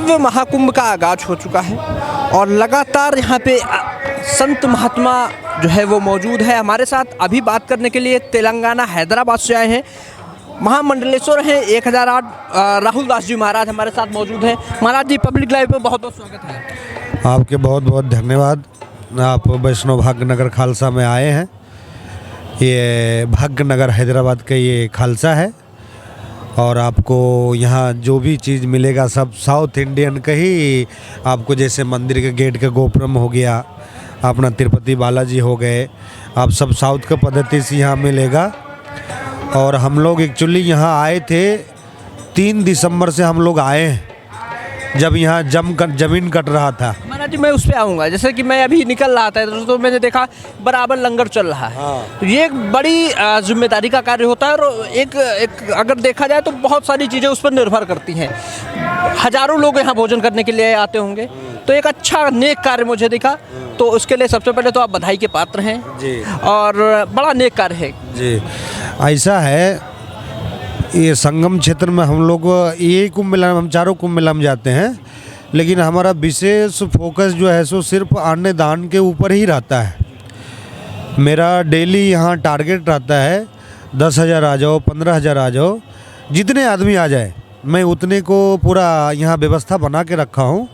भव्य महाकुंभ का आगाज हो चुका है और लगातार यहाँ पे संत महात्मा जो है वो मौजूद है। हमारे साथ अभी बात करने के लिए तेलंगाना हैदराबाद से आए हैं महामंडलेश्वर हैं 1008 राहुल दास जी महाराज हमारे साथ मौजूद हैं। महाराज जी, पब्लिक लाइव पे बहुत बहुत स्वागत है। आपके बहुत बहुत धन्यवाद। आप वैष्णव भाग्यनगर खालसा में आए हैं। ये भाग्यनगर हैदराबाद का ये खालसा है और आपको यहाँ जो भी चीज़ मिलेगा सब साउथ इंडियन का ही। आपको जैसे मंदिर के गेट का गोपुरम हो गया, अपना तिरुपति बालाजी हो गए, आप सब साउथ का पद्धति से यहाँ मिलेगा। और हम लोग एक्चुअली यहाँ आए थे 3 दिसंबर से हम लोग आए हैं, जब यहाँ ज़मीन कट रहा था। महाराज जी, मैं उस पर आऊँगा। जैसे कि मैं अभी निकल रहा था तो मैंने देखा बराबर लंगर चल रहा है। तो ये एक बड़ी जिम्मेदारी का कार्य होता है और एक अगर देखा जाए तो बहुत सारी चीज़ें उस पर निर्भर करती हैं। हज़ारों लोग यहाँ भोजन करने के लिए आते होंगे, तो एक अच्छा नेक कार्य मुझे दिखा, तो उसके लिए सबसे पहले तो आप बधाई के पात्र हैं जी। और बड़ा नेक कार्य है जी। ऐसा है, ये संगम क्षेत्र में हम लोग ये कुंभ मेला, हम चारों कुंभ मेला में जाते हैं, लेकिन हमारा विशेष फोकस जो है सो सिर्फ अन्न दान के ऊपर ही रहता है। मेरा डेली यहाँ टारगेट रहता है 10,000 आ जाओ, 15,000 आ जाओ, जितने आदमी आ जाए मैं उतने को पूरा यहाँ व्यवस्था बना के रखा हूँ,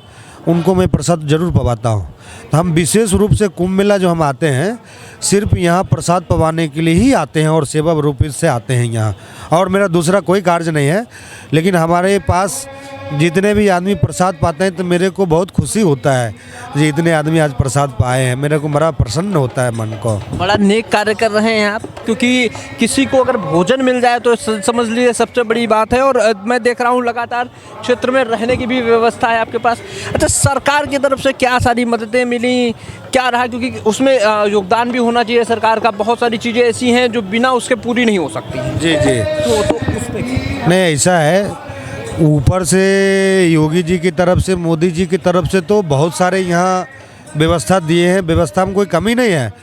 उनको मैं प्रसाद जरूर पवाता हूँ। तो हम विशेष रूप से कुंभ मेला जो हम आते हैं सिर्फ यहाँ प्रसाद पवाने के लिए ही आते हैं और सेवा रूप से आते हैं यहाँ, और मेरा दूसरा कोई कार्य नहीं है। लेकिन हमारे पास जितने भी आदमी प्रसाद पाते हैं तो मेरे को बहुत खुशी होता है जी, इतने आदमी आज प्रसाद पाए हैं, मेरे को बड़ा प्रसन्न होता है मन को। बड़ा नेक कार्य कर रहे हैं आप, क्योंकि किसी को अगर भोजन मिल जाए तो समझ लीजिए सबसे बड़ी बात है। और मैं देख रहा हूँ लगातार क्षेत्र में रहने की भी व्यवस्था है आपके पास। अच्छा, सरकार की तरफ से क्या सारी मददें मिली, क्या रहा, क्योंकि उसमें योगदान भी होना चाहिए सरकार का। बहुत सारी चीज़ें ऐसी हैं जो बिना उसके पूरी नहीं हो सकती। जी जी। तो उसमें नहीं, ऐसा है, ऊपर से योगी जी की तरफ से, मोदी जी की तरफ से तो बहुत सारे यहाँ व्यवस्था दिए हैं, व्यवस्था में कोई कमी नहीं है।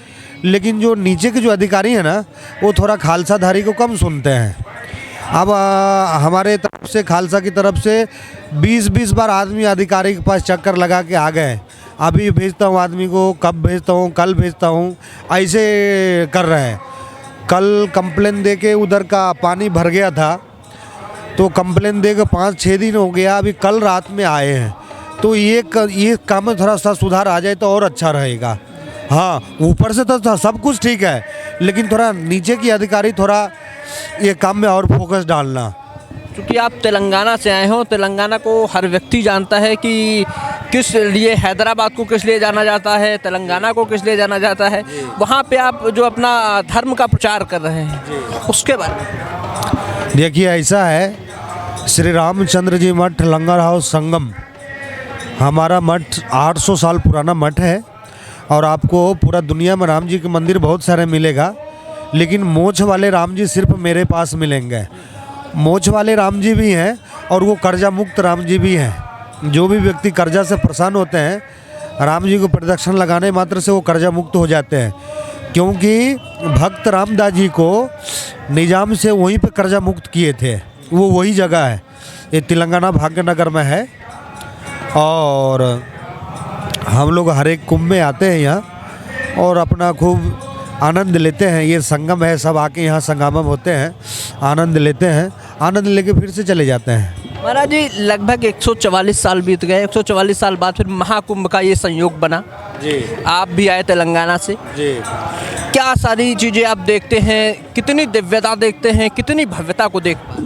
लेकिन जो नीचे के जो अधिकारी हैं ना, वो थोड़ा खालसाधारी को कम सुनते हैं। अब हमारे तरफ से, खालसा की तरफ से 20-20 बार आदमी अधिकारी के पास चक्कर लगा के आ गए, अभी भेजता हूँ आदमी को, कब भेजता हूँ, कल भेजता हूँ, ऐसे कर रहे हैं। कल कंप्लेन दे के उधर का पानी भर गया था, तो कंप्लेन दे के 5-6 दिन हो गया, अभी कल रात में आए हैं। तो ये काम में थोड़ा सा सुधार आ जाए तो और अच्छा रहेगा। हाँ, ऊपर से तो सब कुछ ठीक है, लेकिन थोड़ा नीचे की अधिकारी थोड़ा ये काम में और फोकस डालना। क्योंकि आप तेलंगाना से आए हो, तेलंगाना को हर व्यक्ति जानता है कि किस लिए हैदराबाद को किस लिए जाना जाता है, तेलंगाना को किस लिए जाना जाता है। वहाँ पे आप जो अपना धर्म का प्रचार कर रहे हैं, उसके बारे में देखिए। ऐसा है, श्री रामचंद्र जी मठ लंगर हाउस संगम, हमारा मठ 800 साल पुराना मठ है। और आपको पूरा दुनिया में राम जी के मंदिर बहुत सारे मिलेगा, लेकिन मोछ वाले राम जी सिर्फ मेरे पास मिलेंगे। मोछ वाले राम जी भी हैं और वो कर्जा मुक्त राम जी भी हैं। जो भी व्यक्ति कर्जा से परेशान होते हैं, राम जी को प्रदक्षिण लगाने मात्र से वो कर्जा मुक्त हो जाते हैं, क्योंकि भक्त रामदास जी को निजाम से वहीं पे कर्जा मुक्त किए थे। वो वही जगह है, ये तेलंगाना भाग्यनगर में है। और हम लोग हर एक कुंभ में आते हैं यहाँ और अपना खूब आनंद लेते हैं। ये संगम है, सब आके यहाँ संगमम होते हैं, आनंद लेते हैं, आनंद लेके फिर से चले जाते हैं। महाराज जी, लगभग 144 साल बीत गए। 144 साल बाद फिर महाकुंभ का ये संयोग बना जी। आप भी आए तेलंगाना से जी। क्या सारी चीज़ें आप देखते हैं, कितनी दिव्यता देखते हैं, कितनी भव्यता को देख पाते?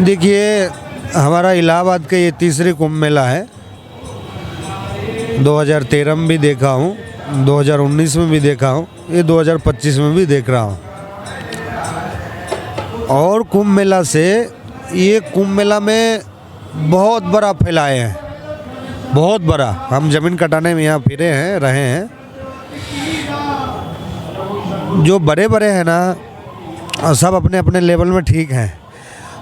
देखिए, हमारा इलाहाबाद का ये तीसरी कुंभ मेला है। 2013 में भी देखा हूँ, 2019 में भी देखा हूँ, ये 2025 में भी देख रहा हूँ। और कुंभ मेला से, ये कुंभ मेला में बहुत बड़ा फैलाए हैं, बहुत बड़ा। हम ज़मीन कटाने में यहाँ फिरे हैं, रहे हैं। जो बड़े बड़े हैं ना, सब अपने अपने लेवल में ठीक हैं।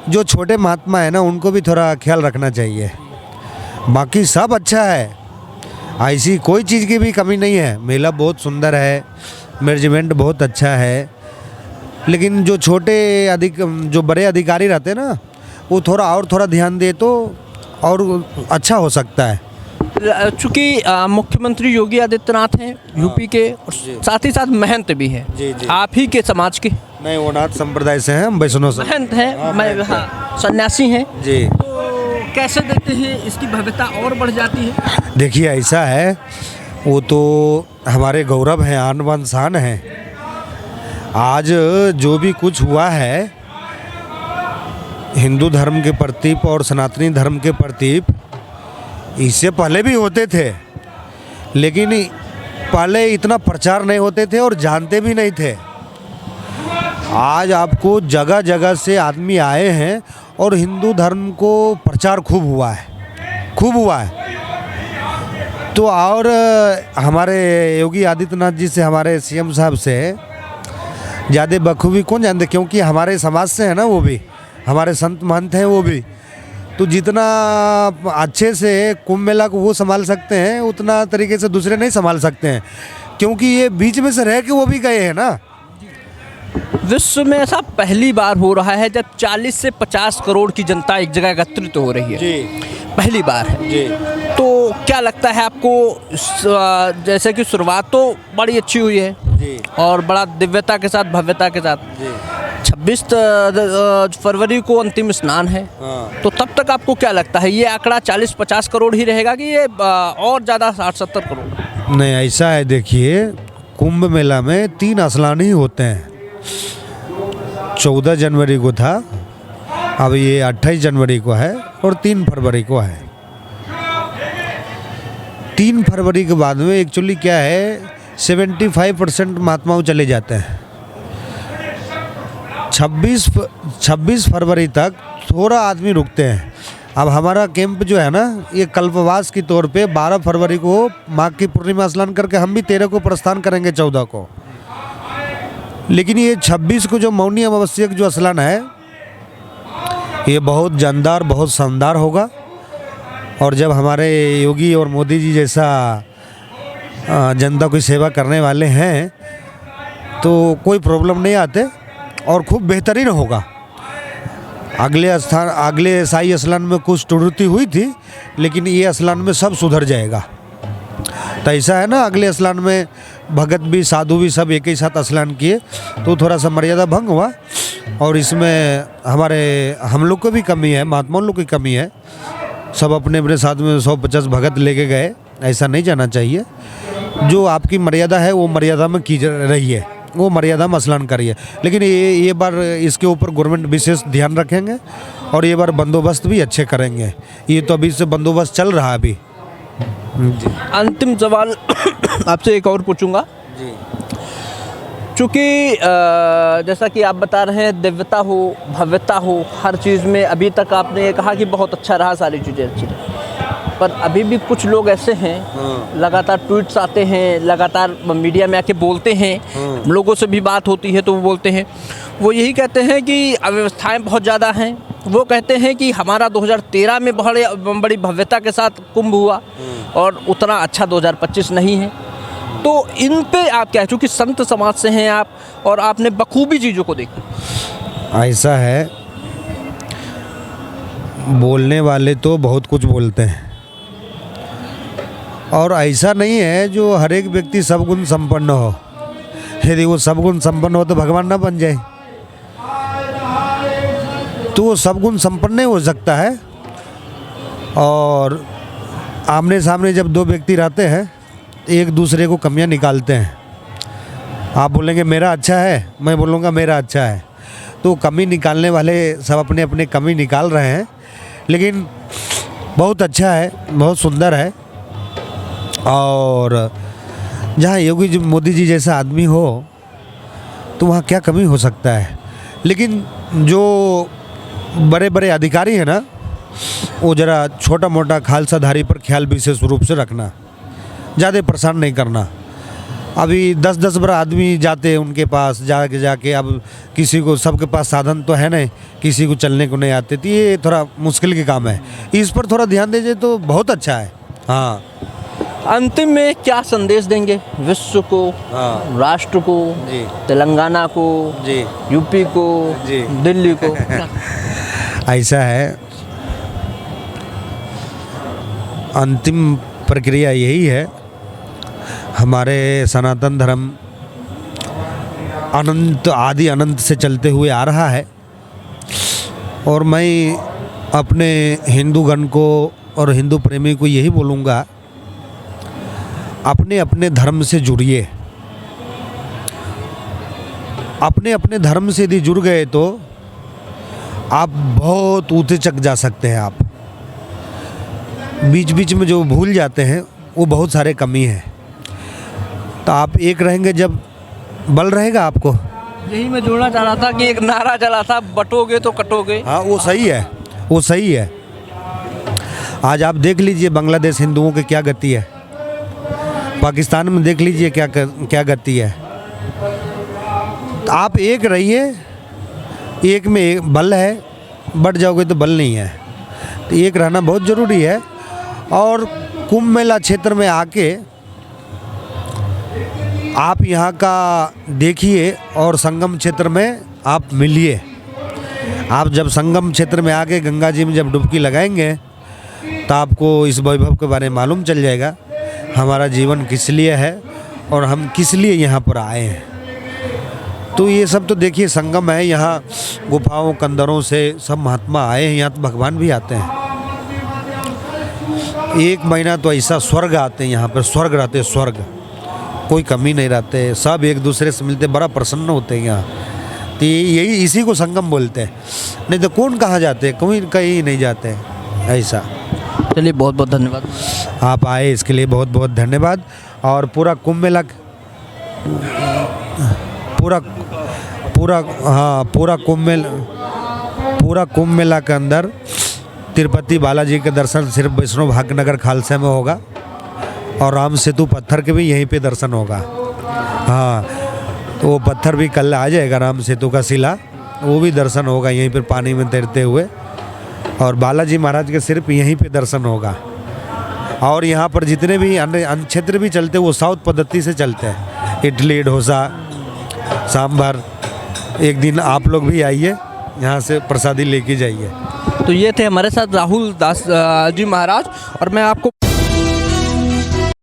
जो छोटे महात्मा है ना, उनको भी थोड़ा ख्याल रखना चाहिए। बाकी सब अच्छा है, ऐसी कोई चीज़ की भी कमी नहीं है। मेला बहुत सुंदर है, मैनेजमेंट बहुत अच्छा है, लेकिन जो बड़े अधिकारी रहते हैं ना, वो थोड़ा ध्यान दे तो और अच्छा हो सकता है। चूँकि मुख्यमंत्री योगी आदित्यनाथ हैं यूपी के, और साथ ही साथ महंत भी हैं। जी, जी। आप ही के समाज के नहीं, वो नाथ संप्रदाय से हैं, हम वैष्णव से। महंत हैं, मैं हाँ सन्यासी हैं। जी। तो कैसे देखते हैं इसकी भव्यता और बढ़ जाती है? देखिए ऐसा है, वो तो हमारे गौरव हैं, आन बान शान है। आज जो भी कुछ हुआ है हिंदू धर्म के प्रति और सनातनी धर्म के प्रति, इससे पहले भी होते थे, लेकिन पहले इतना प्रचार नहीं होते थे और जानते भी नहीं थे। आज आपको जगह जगह से आदमी आए हैं और हिंदू धर्म को प्रचार खूब हुआ है, खूब हुआ है। तो और हमारे योगी आदित्यनाथ जी से, हमारे सीएम साहब से ज़्यादा बखूबी कौन जानते, क्योंकि हमारे समाज से है ना, वो भी हमारे संत महंत हैं वो भी। तो जितना अच्छे से कुंभ मेला को वो संभाल सकते हैं, उतना तरीके से दूसरे नहीं संभाल सकते हैं, क्योंकि ये बीच में से रह के वो भी गए हैं ना। विश्व में ऐसा पहली बार हो रहा है जब 40 से 50 करोड़ की जनता एक जगह एकत्रित हो रही है। जी। पहली बार है। जी। तो क्या लगता है आपको, जैसे कि शुरुआत तो बड़ी अच्छी हुई है जी। और बड़ा दिव्यता के साथ, भव्यता के साथ, जी। 26 फरवरी को अंतिम स्नान है। हाँ। तो तब तक आपको क्या लगता है, ये आंकड़ा 40-50 करोड़ ही रहेगा कि ये और ज़्यादा 60-70 करोड़? नहीं, ऐसा है, देखिए कुंभ मेला में 3 स्नान ही होते हैं। 14 जनवरी को था, अब ये 28 जनवरी को है और 3 फरवरी को है। 3 फरवरी के बाद में एक्चुअली क्या है, 75% महात्माओं चले जाते हैं। 26 फरवरी तक थोड़ा आदमी रुकते हैं। अब हमारा कैंप जो है ना, ये कल्पवास की तौर पे 12 फरवरी को माघ की पूर्णिमा स्नान करके हम भी 13 को प्रस्थान करेंगे, 14 को। लेकिन ये 26 को जो मौनी अमावस्या जो स्नान है, ये बहुत जानदार, बहुत शानदार होगा। और जब हमारे योगी और मोदी जी जैसा जनता की सेवा करने वाले हैं तो कोई प्रॉब्लम नहीं आते और खूब बेहतरीन होगा। अगले साई स्नान में कुछ त्रुटि हुई थी, लेकिन ये स्नान में सब सुधर जाएगा। तो ऐसा है ना, अगले स्नान में भगत भी, साधु भी सब एक ही साथ स्नान किए, तो थोड़ा सा मर्यादा भंग हुआ। और इसमें हम लोग को भी कमी है, महात्माओं लोग की कमी है। सब अपने अपने साथ में 150 भगत लेके गए, ऐसा नहीं जाना चाहिए। जो आपकी मर्यादा है वो मर्यादा में की रही है, वो मर्यादा में स्नान करिए। लेकिन ये बार इसके ऊपर गवर्नमेंट विशेष ध्यान रखेंगे और ये बार बंदोबस्त भी अच्छे करेंगे। ये तो अभी से बंदोबस्त चल रहा है अभी। अंतिम सवाल आपसे एक और पूछूंगा जी। चूँकि जैसा कि आप बता रहे हैं, दिव्यता हो, भव्यता हो, हर चीज़ में अभी तक आपने ये कहा कि बहुत अच्छा रहा, सारी चीज़ें अच्छी रही, पर अभी भी कुछ लोग ऐसे हैं, लगातार ट्वीट्स आते हैं, लगातार मीडिया में आके बोलते हैं, लोगों से भी बात होती है तो वो बोलते हैं, वो यही कहते हैं कि अव्यवस्थाएं बहुत ज़्यादा हैं। वो कहते हैं कि हमारा 2013 में बड़ी भव्यता के साथ कुंभ हुआ और उतना अच्छा 2025 नहीं है। तो इन पे आप क्या है, चूँकि संत समाज से हैं आप और आपने बखूबी चीज़ों को देखा। ऐसा है, बोलने वाले तो बहुत कुछ बोलते हैं और ऐसा नहीं है जो हर एक व्यक्ति सब गुण संपन्न हो। यदि वो सब गुण संपन्न हो तो भगवान ना बन जाए, तो वो सब गुण संपन्न नहीं हो सकता है। और आमने सामने जब दो व्यक्ति रहते हैं, एक दूसरे को कमियां निकालते हैं। आप बोलेंगे मेरा अच्छा है, मैं बोलूँगा मेरा अच्छा है, तो कमी निकालने वाले सब अपने अपने कमी निकाल रहे हैं। लेकिन बहुत अच्छा है, बहुत सुंदर है। और जहाँ योगी जी, मोदी जी जैसा आदमी हो तो वहाँ क्या कमी हो सकता है। लेकिन जो बड़े बड़े अधिकारी हैं ना, वो ज़रा छोटा मोटा खालसाधारी पर ख्याल विशेष रूप से रखना, ज़्यादा परेशान नहीं करना। अभी 10-10 बड़ा आदमी जाते हैं उनके पास, जाके अब किसी को, सबके पास साधन तो है नहीं, किसी को चलने को नहीं आते, तो ये थोड़ा मुश्किल के काम है। इस पर थोड़ा ध्यान दीजिए तो बहुत अच्छा है। हाँ, अंतिम में क्या संदेश देंगे विश्व को, राष्ट्र को, जी, तेलंगाना को, जी, यूपी को, जी, दिल्ली को? ऐसा है, अंतिम प्रक्रिया यही है। हमारे सनातन धर्म अनंत आदि अनंत से चलते हुए आ रहा है, और मैं अपने हिंदूगण को और हिंदू प्रेमी को यही बोलूँगा, अपने अपने धर्म से जुड़िए। अपने अपने धर्म से यदि जुड़ गए तो आप बहुत ऊंचे तक जा सकते हैं। आप बीच बीच में जो भूल जाते हैं वो बहुत सारे कमी हैं। तो आप एक रहेंगे जब बल रहेगा आपको। यही मैं जोड़ना चाह रहा था कि एक नारा चला था, बटोगे तो कटोगे। हाँ, वो सही है, वो सही है। आज आप देख लीजिए बांग्लादेश हिंदुओं की क्या गति है, पाकिस्तान में देख लीजिए क्या गति है। तो आप एक रहिए, एक में एक बल है, बढ़ जाओगे तो बल नहीं है। तो एक रहना बहुत ज़रूरी है। और कुंभ मेला क्षेत्र में आके आप यहाँ का देखिए और संगम क्षेत्र में आप मिलिए। आप जब संगम क्षेत्र में आके गंगा जी में जब डुबकी लगाएंगे तो आपको इस वैभव के बारे में मालूम चल जाएगा, हमारा जीवन किस लिए है और हम किस लिए यहाँ पर आए हैं। तो ये सब तो देखिए संगम है, यहाँ गुफाओं कंदरों से सब महात्मा आए हैं, यहाँ तो भगवान भी आते हैं। एक महीना तो ऐसा स्वर्ग आते हैं यहाँ पर, स्वर्ग रहते, स्वर्ग, कोई कमी नहीं रहते, सब एक दूसरे से मिलते, बड़ा प्रसन्न होते हैं यहाँ। तो यही इसी को संगम बोलते हैं, नहीं तो कौन कहाँ जाते, कोई कहीं नहीं जाते ऐसा। चलिए बहुत बहुत धन्यवाद। आप आए इसके लिए बहुत बहुत धन्यवाद। और पूरा कुंभ मेला पूरा कुंभ मेला के अंदर तिरुपति बालाजी के दर्शन सिर्फ वैष्णव भाग्यनगर खालसा में होगा, और राम सेतु पत्थर के भी यहीं पे दर्शन होगा। हाँ, तो वो पत्थर भी कल आ जाएगा, राम सेतु का शिला, वो भी दर्शन होगा यहीं पर पानी में तैरते हुए। और बालाजी महाराज के सिर्फ यहीं पे दर्शन होगा। और यहाँ पर जितने भी अन्य क्षेत्र भी चलते हैं वो साउथ पद्धति से चलते हैं, इडली डोसा सांभर। एक दिन आप लोग भी आइए, यहाँ से प्रसादी लेके जाइए। तो ये थे हमारे साथ राहुल दास जी महाराज, और मैं आपको